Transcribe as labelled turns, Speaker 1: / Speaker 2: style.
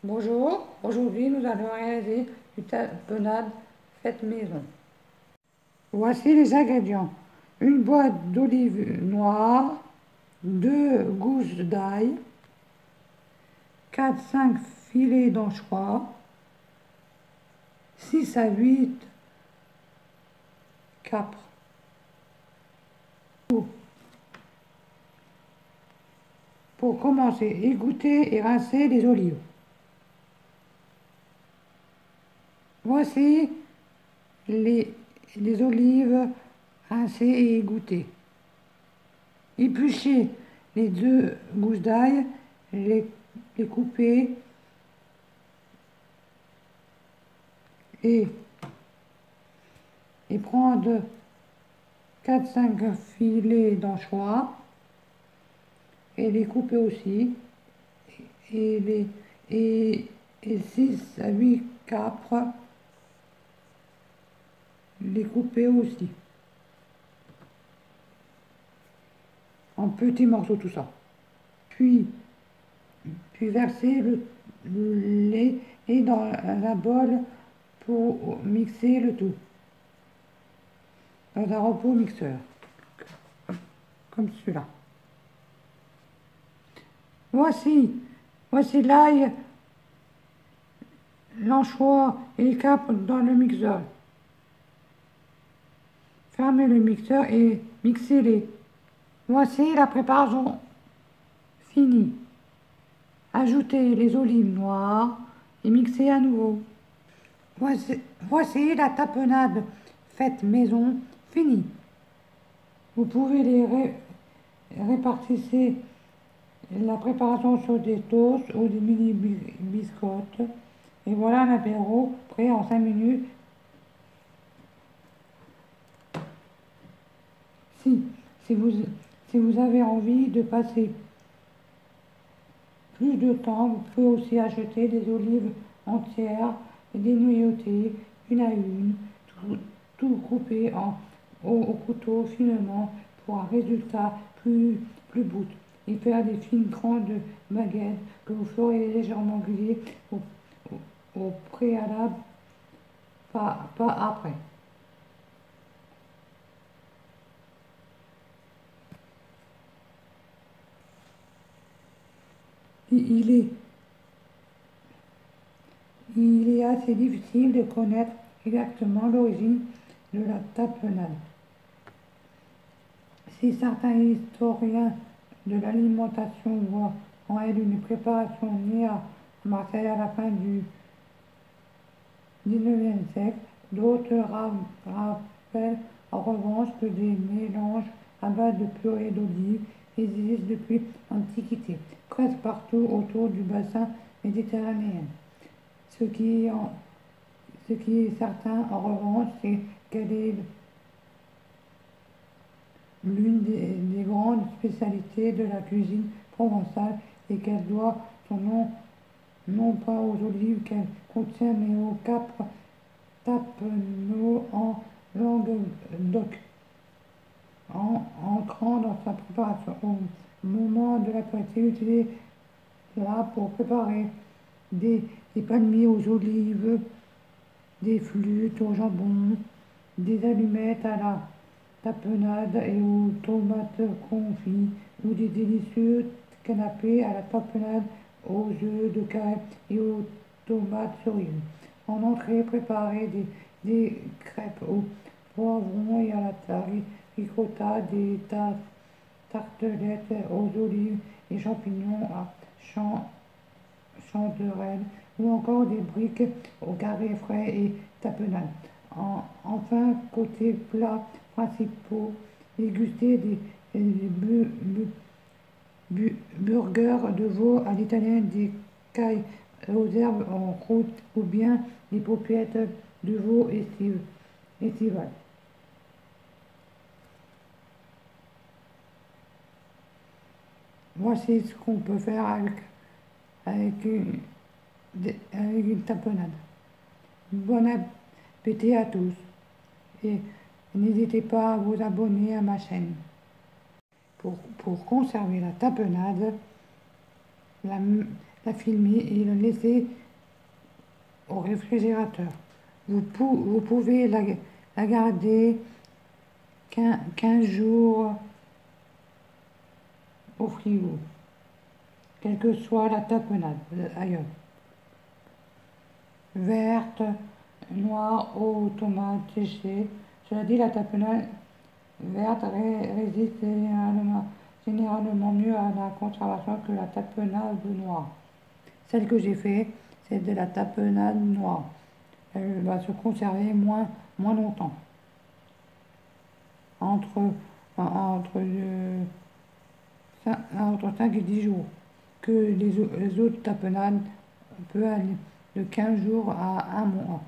Speaker 1: Bonjour, aujourd'hui nous allons réaliser une tapenade faite maison. Voici les ingrédients. Une boîte d'olives noires, 2 gousses d'ail, 4-5 filets d'anchois, 6 à 8 capres. Pour commencer, égoutter et rincer les olives. Voici les olives rincées et égouttées. Éplucher les 2 gousses d'ail, les couper et prendre 4-5 filets d'anchois et les couper aussi et 6 à 8 capres, les couper aussi en petits morceaux tout ça. Puis verser le lait dans un bol pour mixer le tout dans un robot mixeur comme celui-là. Voici l'ail, l'anchois et les capres dans le mixeur. Fermez le mixeur et mixez-les. Voici la préparation finie. Ajoutez les olives noires et mixez à nouveau. Voici la tapenade faite maison finie. Vous pouvez les répartir la préparation sur des toasts ou des mini biscottes. Et voilà un apéro prêt en 5 minutes. Si vous avez envie de passer plus de temps, vous pouvez aussi acheter des olives entières et dénoyautées une à une, tout coupé au couteau finement pour un résultat plus brut. Et faire des fines grandes baguettes que vous ferez légèrement griller au préalable, pas après. Il est assez difficile de connaître exactement l'origine de la tapenade. Si certains historiens de l'alimentation voient en elle une préparation née à Marseille à la fin du XIXe siècle, d'autres rappellent en revanche que des mélanges à base de purée d'olive existent depuis l'Antiquité, presque partout autour du bassin méditerranéen. Ce qui est certain en revanche, c'est qu'elle est l'une des grandes spécialités de la cuisine provençale et qu'elle doit son nom non pas aux olives qu'elle contient mais aux capres tapenot en Languedoc. Entrant dans sa préparation au moment de l'apéritif, utilisez là pour préparer des palmiers aux olives, des flûtes au jambon, des allumettes à la tapenade et aux tomates confites ou des délicieux canapés à la tapenade aux œufs de Caen et aux tomates cerises. En entrée, préparez des crêpes au poivron et à la ricotta, des tartelettes aux olives et champignons à chanterelles ou encore des briques au carré frais et tapenade. Enfin, côté plats principaux, dégustez des burgers de veau à l'italienne, des cailles aux herbes en croûte ou bien des paupiètes de veau estivales. Voici ce qu'on peut faire avec une tapenade. Bon appétit à tous et n'hésitez pas à vous abonner à ma chaîne. Pour conserver la tapenade, la filmer et la laisser au réfrigérateur. Vous pouvez la garder 15 jours au frigo, quelle que soit la tapenade ailleurs. Verte, noire aux tomates séchées. Cela dit, la tapenade verte résiste généralement mieux à la conservation que la tapenade noire. Celle que j'ai fait, c'est de la tapenade noire. Elle va se conserver moins longtemps. Entre, entre, entre 5 et 10 jours. Que les autres tapenades peuvent aller de 15 jours à 1 mois.